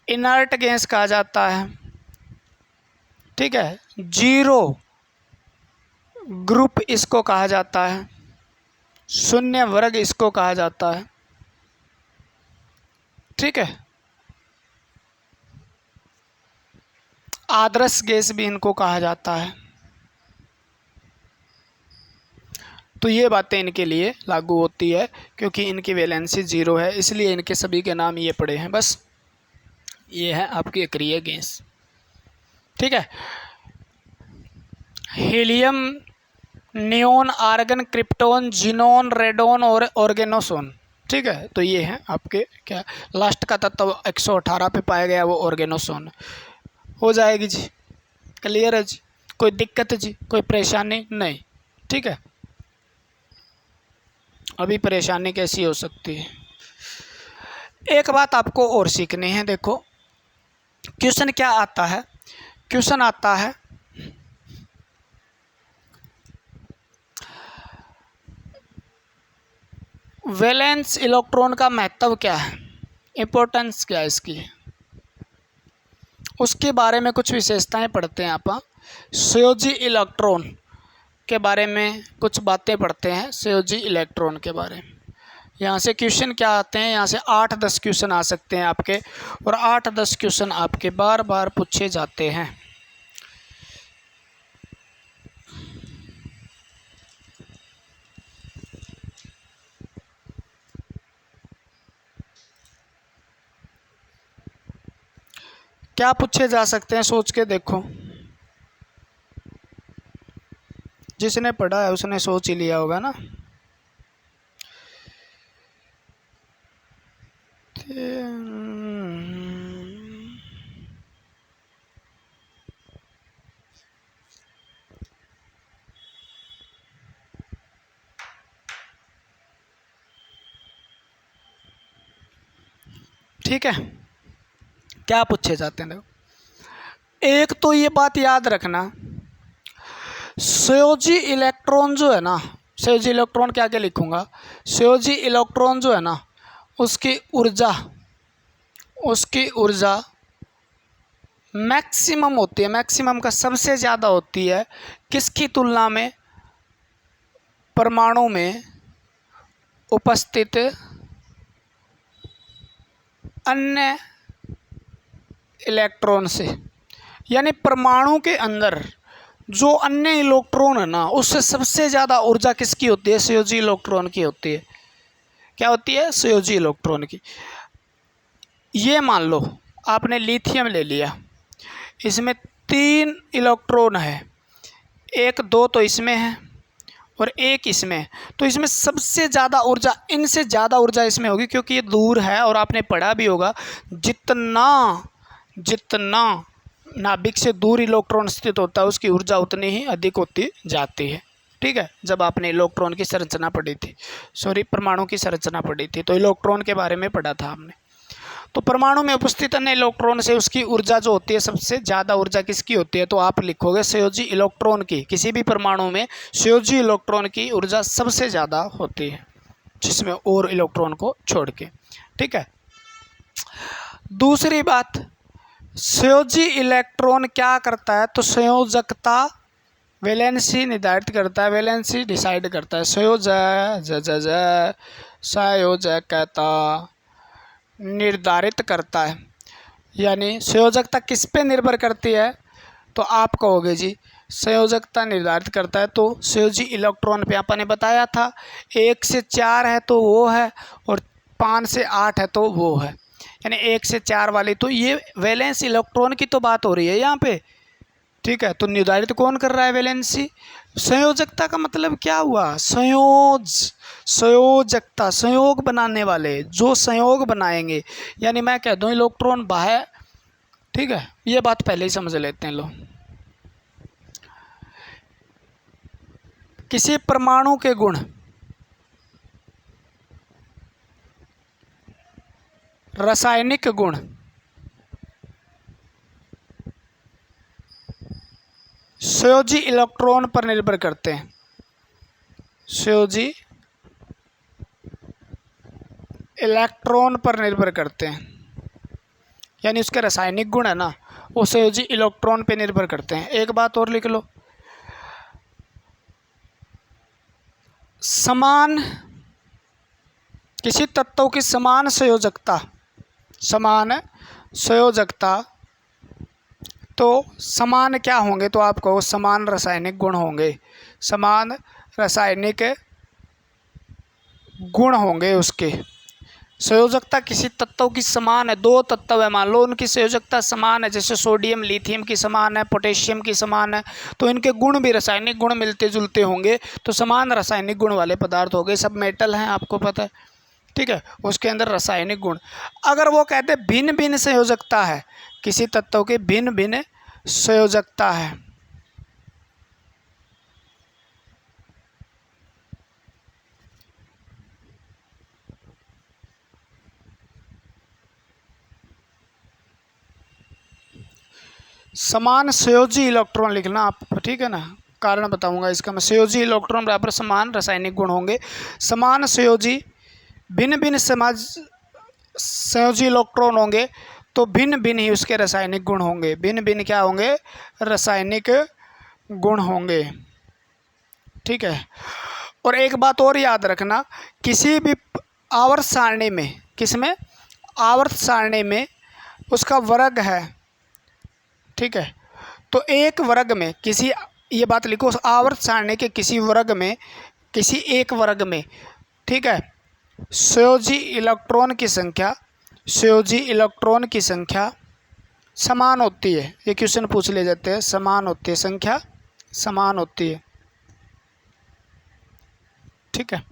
इनर्ट गैस कहा जाता है। ठीक है, 0 ग्रुप इसको कहा जाता है, शून्य वर्ग इसको कहा जाता है। ठीक है, आदर्श गैस भी इनको कहा जाता है। तो ये बातें इनके लिए लागू होती है, क्योंकि इनकी वैलेंसी 0 है, इसलिए इनके सभी के नाम ये पड़े हैं। बस ये है आपकी अक्रिय गैस। ठीक है, helium, neon, argon, krypton, xenon, radon और ऑर्गेनोसोन। ठीक है, तो ये है आपके क्या, लास्ट का तत्व 118 पे पाया गया वो ऑर्गेनोसोन। हो जाएगी जी, क्लियर है जी, कोई दिक्कत है जी, कोई परेशानी नहीं। ठीक है, अभी परेशानी कैसी हो सकती है। एक बात आपको और सीखनी है, देखो क्वेश्चन क्या आता है, क्वेश्चन आता है वैलेंस इलेक्ट्रॉन का महत्व क्या है, इंपॉर्टेंस क्या है इसकी, उसके बारे में कुछ विशेषताएं पढ़ते हैं आप। संयोजी इलेक्ट्रॉन के बारे में कुछ बातें पढ़ते हैं, संयोजी इलेक्ट्रॉन के बारे में। यहाँ से क्वेश्चन क्या आते हैं, यहाँ से 8-10 क्वेश्चन आ सकते हैं आपके, और 8-10 क्वेश्चन आपके बार बार पूछे जाते हैं। क्या पूछे जा सकते हैं, सोच के देखो। जिसने पढ़ा है उसने सोच ही लिया होगा ना। ठीक है, क्या पूछे जाते हैं देखो। एक तो ये बात याद रखना, संयोजी इलेक्ट्रॉन जो है ना, संयोजी इलेक्ट्रॉन के आगे लिखूंगा, संयोजी इलेक्ट्रॉन जो है ना उसकी ऊर्जा मैक्सिमम होती है, मैक्सिमम का सबसे ज़्यादा होती है किसकी तुलना में? परमाणु में उपस्थित अन्य इलेक्ट्रॉन से। यानी परमाणु के अंदर जो अन्य इलेक्ट्रॉन है ना उससे सबसे ज़्यादा ऊर्जा किसकी होती है? संयोजी इलेक्ट्रॉन की होती है। क्या होती है? संयोजी इलेक्ट्रॉन की। ये मान लो आपने लिथियम ले लिया, इसमें 3 इलेक्ट्रॉन है, 1 2 तो इसमें है और 1 इसमें है, तो इसमें सबसे ज़्यादा ऊर्जा, इनसे ज़्यादा ऊर्जा इसमें होगी क्योंकि ये दूर है। और आपने पढ़ा भी होगा जितना नाभिक से दूर इलेक्ट्रॉन स्थित होता है उसकी ऊर्जा उतनी ही अधिक होती जाती है। ठीक है, जब आपने इलेक्ट्रॉन की संरचना पढ़ी थी, परमाणु की संरचना पढ़ी थी, तो इलेक्ट्रॉन के बारे में पढ़ा था हमने। तो परमाणु में उपस्थित अन्य इलेक्ट्रॉन से उसकी ऊर्जा जो होती है, सबसे ज़्यादा ऊर्जा किसकी होती है? तो आप लिखोगे संयोजी इलेक्ट्रॉन की। किसी भी परमाणु में संयोजी इलेक्ट्रॉन की ऊर्जा सबसे ज़्यादा होती है, जिसमें और इलेक्ट्रॉन को छोड़ के। ठीक है, दूसरी बात, संयोजी इलेक्ट्रॉन क्या करता है? तो संयोजकता, वैलेंसी निर्धारित करता है, वैलेंसी डिसाइड करता है। संयोजकता निर्धारित करता है। यानी संयोजकता किस पे निर्भर करती है? तो आप कहोगे जी संयोजकता निर्धारित करता है तो संयोजी इलेक्ट्रॉन पे आपने बताया था 1 से 4 है तो वो है, और 5 से 8 है तो वो है। यानी 1 से 4 वाली, तो ये वैलेंस इलेक्ट्रॉन की तो बात हो रही है यहाँ पे। ठीक है, तो निर्धारित कौन कर रहा है? वैलेंसी। संयोजकता का मतलब क्या हुआ? संयोजकता, संयोग बनाने वाले, जो संयोग बनाएंगे। यानी मैं कह दूं इलेक्ट्रॉन बाह्य। ठीक है, ये बात पहले ही समझ लेते हैं लोग। किसी परमाणु के गुण, रासायनिक गुण, संयोजी इलेक्ट्रॉन पर निर्भर करते हैं। संयोजी इलेक्ट्रॉन पर निर्भर करते हैं, यानी उसके रासायनिक गुण है ना वो संयोजी इलेक्ट्रॉन पे निर्भर करते हैं। एक बात और लिख लो, समान, किसी तत्वों की समान संयोजकता, तो समान क्या होंगे? तो आप कहो समान रासायनिक गुण होंगे, समान रासायनिक गुण होंगे उसके। संयोजकता किसी तत्व की समान है, 2 तत्व है मान लो, उनकी संयोजकता समान है, जैसे सोडियम लिथियम की समान है, पोटेशियम की समान है, तो इनके गुण भी, रासायनिक गुण मिलते जुलते होंगे, तो समान रासायनिक गुण वाले पदार्थ हो गए। सब मेटल हैं, आपको पता है। ठीक है, उसके अंदर रासायनिक गुण। अगर वो कहते भिन्न भिन्न संयोजकता है, किसी तत्व के भिन्न भिन्न संयोजकता है, समान संयोजी इलेक्ट्रॉन लिखना आप। ठीक है ना, कारण बताऊंगा इसका मैं। संयोजी इलेक्ट्रॉन बराबर समान रासायनिक गुण होंगे। समान संयोजी, भिन्न भिन्न संयोजी इलेक्ट्रॉन होंगे तो भिन्न भिन्न ही उसके रासायनिक गुण होंगे। भिन्न भिन्न क्या होंगे? रासायनिक गुण होंगे। ठीक है, और एक बात और याद रखना, किसी भी आवर्त सारणी में, किसमें? आवर्त सारणी में उसका वर्ग है। ठीक है, तो एक वर्ग में किसी, ये बात लिखो, आवर्त सारणी के किसी वर्ग में, किसी एक वर्ग में, ठीक है, संयोजी इलेक्ट्रॉन की संख्या, संयोजी इलेक्ट्रॉन की संख्या समान होती है। ये क्वेश्चन पूछ ले जाते हैं, समान होती है, संख्या समान होती है। ठीक है।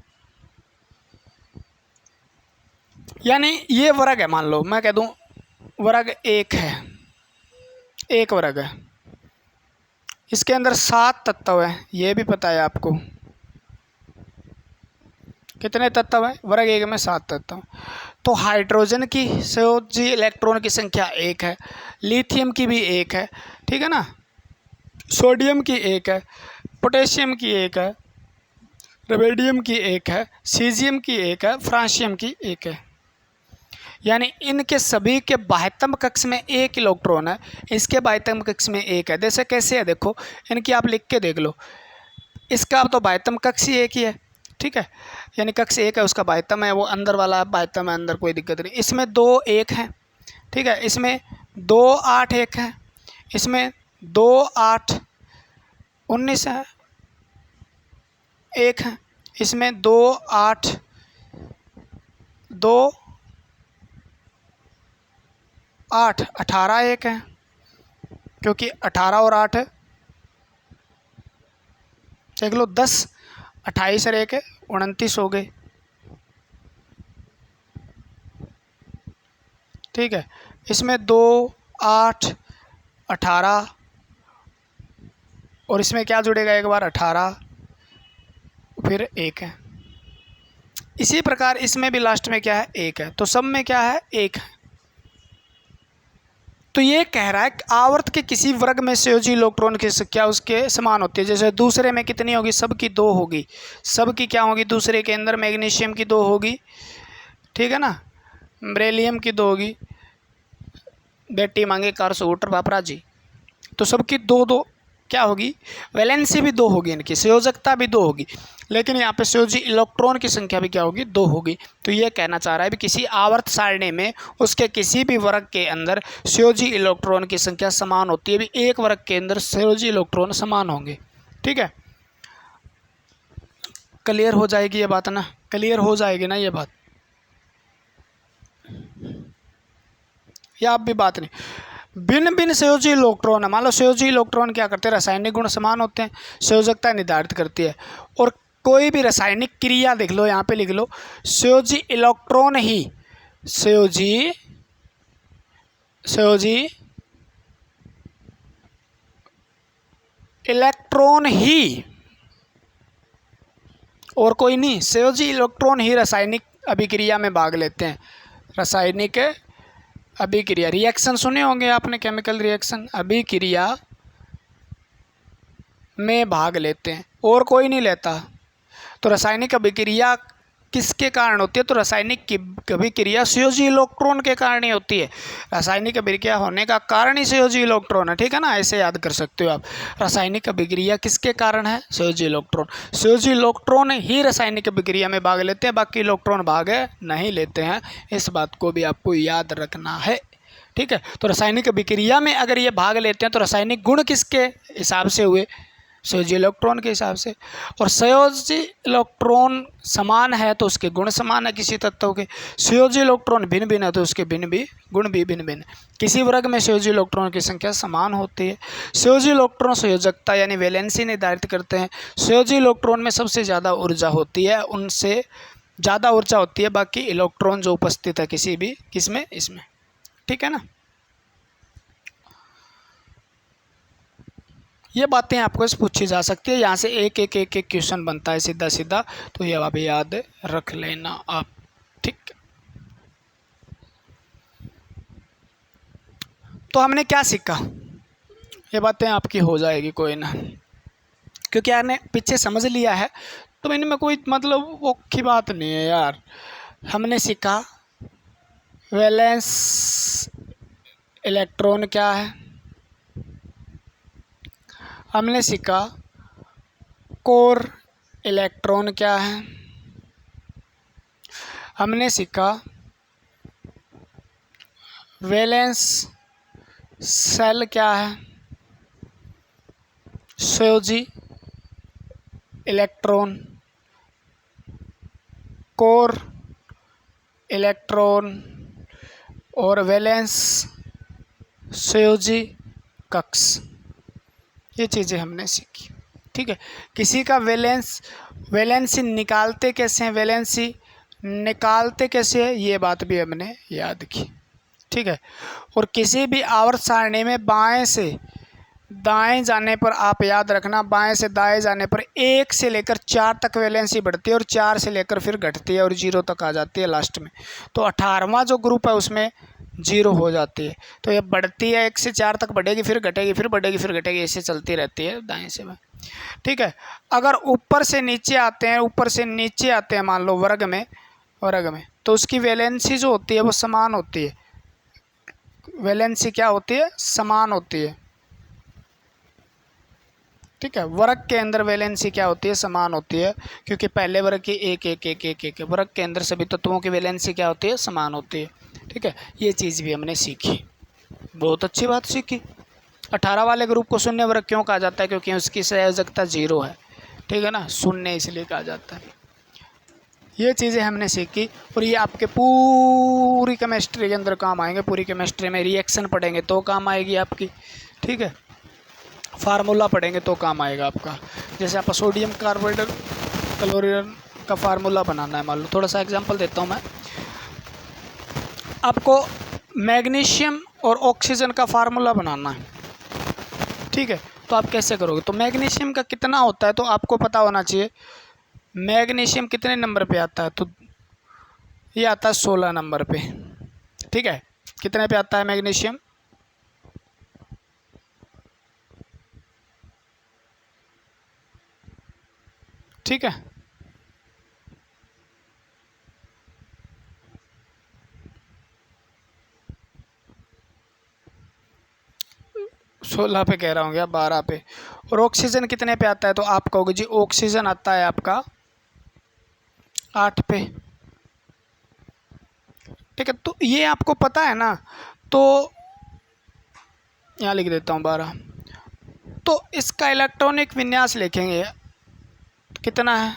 यानी ये वर्ग है, मान लो मैं कह दूं वर्ग एक है, एक वर्ग है, इसके अंदर 7 तत्व हैं, ये भी पता है आपको। कितने तत्व हैं वर्ग एक में? 7 तत्व। तो हाइड्रोजन की संयोजी इलेक्ट्रॉन की संख्या 1 है, लिथियम की भी 1 है, ठीक है ना, सोडियम की 1 है, पोटेशियम की 1 है, रेडियम की 1 है, सीजियम की 1 है, फ्रांसियम की 1 है। यानी इनके सभी के बाह्यतम कक्ष में 1 इलेक्ट्रॉन है, इसके बाह्यतम कक्ष में 1 है। जैसे कैसे है देखो, इनकी आप लिख के देख लो, इसका तो बाह्यतम कक्ष ही 1 ही है, ठीक है, यानी कक्ष 1 है, उसका बाह्यतम है, वो अंदर वाला बाह्यतम है, अंदर कोई दिक्कत नहीं। इसमें 2 1 हैं, ठीक है, इसमें 2 8 1 है, इसमें 2 8 19 है 1 है, इसमें 2 8 2 8 18 1 है, क्योंकि 18 और 8 है, देख लो 10 28 और 1 है 29 हो गए, ठीक है। इसमें 2 8 18 और इसमें क्या जुड़ेगा एक बार 18 फिर 1 है। इसी प्रकार इसमें भी लास्ट में क्या है 1 है, तो सब में क्या है 1 है। तो ये कह रहा है कि आवर्त के किसी वर्ग में संयोजी इलेक्ट्रॉन की संख्या उसके समान होती है। जैसे दूसरे में कितनी होगी, सब की 2 होगी, सब की क्या होगी, दूसरे के अंदर मैग्नीशियम की 2 होगी, ठीक है ना, बेरिलियम की 2 होगी, बेटी मांगे कार स्कूटर पापरा जी, तो सबकी 2 2 क्या होगी, वैलेंसी भी 2 होगी, इनकी संयोजकता भी 2 होगी, लेकिन यहाँ पे संयोजी इलेक्ट्रॉन की संख्या भी क्या होगी, 2 होगी। तो ये कहना चाह रहा है कि किसी आवर्त सारणी में उसके किसी भी वर्ग के अंदर संयोजी इलेक्ट्रॉन की संख्या समान होती है, भी एक वर्ग के अंदर संयोजी इलेक्ट्रॉन समान होंगे, ठीक है। क्लियर हो जाएगी ये बात ना, क्लियर हो जाएगी ना ये बात, या आप भी बात नहीं। भिन्न भिन्न संयोजी इलेक्ट्रॉन है, मान लो संयोजी इलेक्ट्रॉन क्या करते हैं, रासायनिक गुण समान होते हैं, संयोजकता निर्धारित करती है। और कोई भी रासायनिक क्रिया देख लो, यहाँ पे लिख लो, संयोजी इलेक्ट्रॉन ही संयोजी इलेक्ट्रॉन ही, और कोई नहीं, संयोजी इलेक्ट्रॉन ही रासायनिक अभिक्रिया में भाग लेते हैं। रासायनिक अभिक्रिया, रिएक्शन सुने होंगे आपने, केमिकल रिएक्शन, अभिक्रिया में भाग लेते हैं, और कोई नहीं लेता। तो रासायनिक अभिक्रिया किसके कारण होती है, तो रासायनिक अभिक्रिया संयोजी इलेक्ट्रॉन के कारण ही होती है। रासायनिक अभिक्रिया होने का कारण ही संयोजी इलेक्ट्रॉन है, ठीक है ना, ऐसे याद कर सकते हो आप। रासायनिक अभिक्रिया किसके कारण है, संयोजी इलेक्ट्रॉन। संयोजी इलेक्ट्रॉन ही रासायनिक अभिक्रिया में भाग लेते हैं, बाकी इलेक्ट्रॉन भाग नहीं लेते हैं, इस बात को भी आपको याद रखना है, ठीक है। तो रासायनिक अभिक्रिया में अगर ये भाग लेते हैं तो रासायनिक गुण किसके हिसाब से हुए, संयोजी इलेक्ट्रॉन के हिसाब से। और संयोजी इलेक्ट्रॉन समान है तो उसके गुण समान है किसी तत्व के, संयोजी इलेक्ट्रॉन भिन्न भिन्न है तो उसके गुण भी भिन्न भिन्न। किसी वर्ग में संयोजी इलेक्ट्रॉन की संख्या समान होती है। संयोजी इलेक्ट्रॉन संयोजकता यानी वैलेंसी निर्धारित करते हैं। संयोजी इलेक्ट्रॉन में सबसे ज़्यादा ऊर्जा होती है, उनसे ज़्यादा ऊर्जा होती है बाकी इलेक्ट्रॉन जो उपस्थित है किसी भी किसमें, इसमें, ठीक है ना। ये बातें आपको पूछी जा सकती है, यहाँ से एक क्वेश्चन बनता है सीधा सीधा, तो ये आप याद रख लेना आप, ठीक। तो हमने क्या सीखा, ये बातें आपकी हो जाएगी कोई ना, क्योंकि आपने पीछे समझ लिया है, तो इनमें कोई मतलब वो की बात नहीं है यार। हमने सीखा वैलेंस इलेक्ट्रॉन क्या है, हमने सीखा कोर इलेक्ट्रॉन क्या है, हमने सीखा वैलेंस सेल क्या है, संयोजी इलेक्ट्रॉन, कोर इलेक्ट्रॉन और वैलेंस संयोजी कक्ष, ये चीज़ें हमने सीखी, ठीक है। किसी का वैलेंस वैलेंसी निकालते कैसे हैं, वैलेंसी निकालते कैसे है, ये बात भी हमने याद की। ठीक है। और किसी भी आवर्त सारणी में बाएं से दाएं जाने पर आप याद रखना, बाएं से दाएं जाने पर 1 से लेकर 4 तक वैलेंसी बढ़ती है और 4 से लेकर फिर घटती है और 0 तक आ जाती है लास्ट में। तो 18वां जो ग्रुप है उसमें 0 हो जाती है। तो ये बढ़ती है, 1 से 4 तक बढ़ेगी, फिर घटेगी, फिर बढ़ेगी, फिर घटेगी, ऐसे चलती रहती है दाएं से बाएं। ठीक है। अगर ऊपर से नीचे आते हैं, ऊपर से नीचे आते हैं मान लो वर्ग में, तो उसकी वैलेंसी जो होती है वो समान होती है। वैलेंसी क्या होती है, समान होती है। ठीक है। वर्ग के अंदर वैलेंसी क्या होती है, समान होती है, क्योंकि पहले वर्ग की एक एक एक एक एक वर्ग के अंदर सभी तत्वों की वैलेंसी क्या होती है, समान होती है। ठीक है। ये चीज़ भी हमने सीखी, बहुत अच्छी बात सीखी। 18 वाले ग्रुप को शून्य वर्ग क्यों कहा जाता है, क्योंकि उसकी संयोजकता 0 है। ठीक है ना, शून्य इसलिए कहा जाता है। ये चीज़ें हमने सीखी और ये आपके पूरी केमिस्ट्री के अंदर काम आएंगे। पूरी केमिस्ट्री में रिएक्शन पढ़ेंगे तो काम आएगी आपकी। ठीक है। फार्मूला पढ़ेंगे तो काम आएगा आपका। जैसे आप सोडियम कार्बाइड क्लोरीन का फार्मूला बनाना है, मान लो थोड़ा सा एग्जांपल देता हूँ मैं आपको। मैग्नीशियम और ऑक्सीजन का फार्मूला बनाना है। ठीक है। तो आप कैसे करोगे, तो मैग्नीशियम का कितना होता है तो आपको पता होना चाहिए। मैग्नीशियम कितने नंबर पे आता है, तो ये आता है 16 नंबर पे। ठीक है। कितने पे आता है मैग्नीशियम, ठीक है। सोलह पे कह रहा हूँ या 12 पे। और ऑक्सीजन कितने पे आता है, तो आप कहोगे जी ऑक्सीजन आता है आपका 8 पे। ठीक है। तो ये आपको पता है ना, तो यहाँ लिख देता हूँ 12। तो इसका इलेक्ट्रॉनिक विन्यास लिखेंगे, कितना है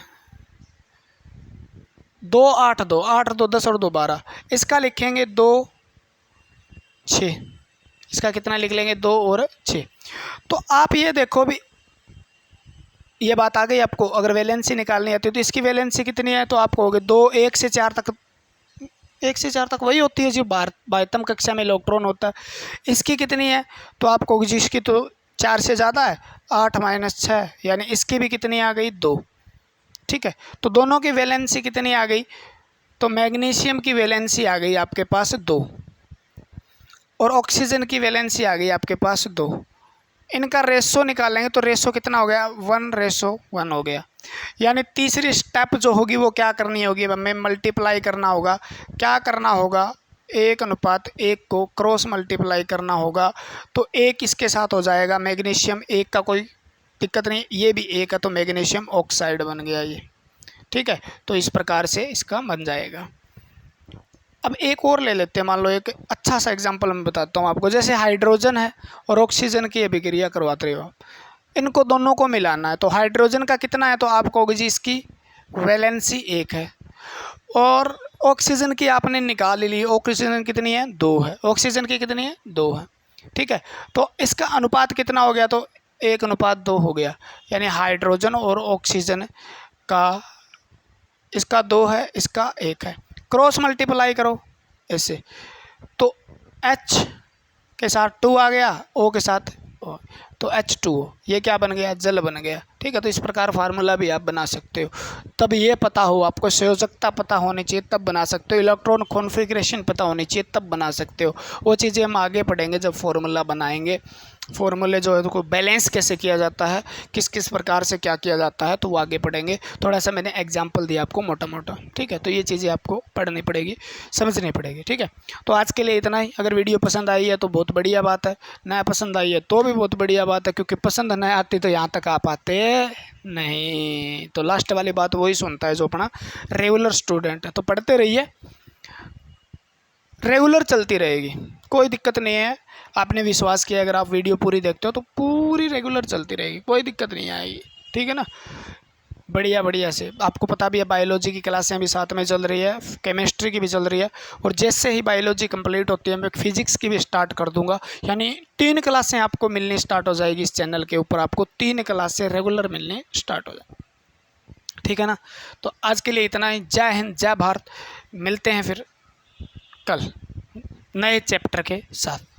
2 8 2 8 2 10 और 2 12। इसका लिखेंगे 2 6। इसका कितना लिख लेंगे 2 और 6। तो आप ये देखो भी, ये बात आ गई आपको। अगर वैलेंसी निकालनी आती है तो इसकी वैलेंसी कितनी है, तो आप कहोगे 2 1 से 4 तक। 1 से 4 तक वही होती है जो बाह्यतम कक्षा में इलेक्ट्रॉन होता है। इसकी कितनी है, तो आप कहोगे जी इसकी तो 4 से ज़्यादा है, 8 - 6, यानी इसकी भी कितनी आ गई 2। ठीक है। तो दोनों की वैलेंसी कितनी आ गई, तो मैग्नीशियम की वैलेंसी आ गई आपके पास 2 और ऑक्सीजन की वैलेंसी आ गई आपके पास 2। इनका रेशो निकालेंगे तो रेशो कितना हो गया, 1:1 हो गया। यानी तीसरी स्टेप जो होगी वो क्या करनी होगी, हमें मल्टीप्लाई करना होगा। क्या करना होगा, 1:1 को क्रॉस मल्टीप्लाई करना होगा। तो 1 इसके साथ हो जाएगा, मैग्नीशियम 1 का कोई दिक्कत नहीं, ये भी 1 है तो मैग्नीशियम ऑक्साइड बन गया ये। ठीक है। तो इस प्रकार से इसका बन जाएगा। अब एक और ले लेते हैं, मान लो एक अच्छा सा एग्जांपल मैं बताता हूँ आपको। जैसे हाइड्रोजन है और ऑक्सीजन की अभिक्रिया करवाते रहे हो आप, इनको दोनों को मिलाना है। तो हाइड्रोजन का कितना है, तो आप कहोगे जी इसकी वैलेंसी 1 है और ऑक्सीजन की आपने निकाल ली। ऑक्सीजन कितनी है, 2 है। ऑक्सीजन की कितनी है, 2 है। ठीक है। तो इसका अनुपात कितना हो गया, तो 1:2 हो गया। यानी हाइड्रोजन और ऑक्सीजन का इसका 2 है, इसका 1 है। क्रॉस मल्टीप्लाई करो ऐसे, तो H के साथ 2 आ गया, O के साथ O, तो H2O, ये क्या बन गया, जल बन गया। ठीक है। तो इस प्रकार फार्मूला भी आप बना सकते हो। तब ये पता हो आपको, संयोजकता पता होनी चाहिए तब बना सकते हो। इलेक्ट्रॉन कॉन्फ़िगरेशन पता होनी चाहिए तब बना सकते हो। वो चीज़ें हम आगे पढ़ेंगे जब फार्मूला बनाएंगे। फार्मूले जो है तो बैलेंस कैसे किया जाता है, किस किस प्रकार से क्या किया जाता है, तो वो आगे पढ़ेंगे। थोड़ा सा मैंने एग्जांपल दिया आपको मोटा मोटा। ठीक है। तो ये चीज़ें आपको पढ़नी पड़ेगी, समझनी पड़ेगी। ठीक है। तो आज के लिए इतना ही। अगर वीडियो पसंद आई है तो बहुत बढ़िया बात है, ना पसंद आई है तो भी बहुत बढ़िया बात है, क्योंकि पसंद नहीं आती तो यहाँ तक आप आते नहीं। तो लास्ट वाली बात वही सुनता है जो अपना रेगुलर स्टूडेंट है। तो पढ़ते रहिए, रेगुलर चलती रहेगी, कोई दिक्कत नहीं है। आपने विश्वास किया, अगर आप वीडियो पूरी देखते हो तो पूरी रेगुलर चलती रहेगी, कोई दिक्कत नहीं आएगी। ठीक है ना, बढ़िया बढ़िया से। आपको पता भी है बायोलॉजी की क्लासें भी साथ में चल रही है, केमिस्ट्री की भी चल रही है, और जैसे ही बायोलॉजी कंप्लीट होती है मैं फिजिक्स की भी स्टार्ट कर दूंगा। यानी 3 क्लासें आपको मिलनी स्टार्ट हो जाएगी इस चैनल के ऊपर। आपको 3 क्लासें रेगुलर मिलने स्टार्ट हो जाएगी। ठीक है ना। तो आज के लिए इतना ही। जय हिंद, जय भारत। मिलते हैं फिर कल नए चैप्टर के साथ।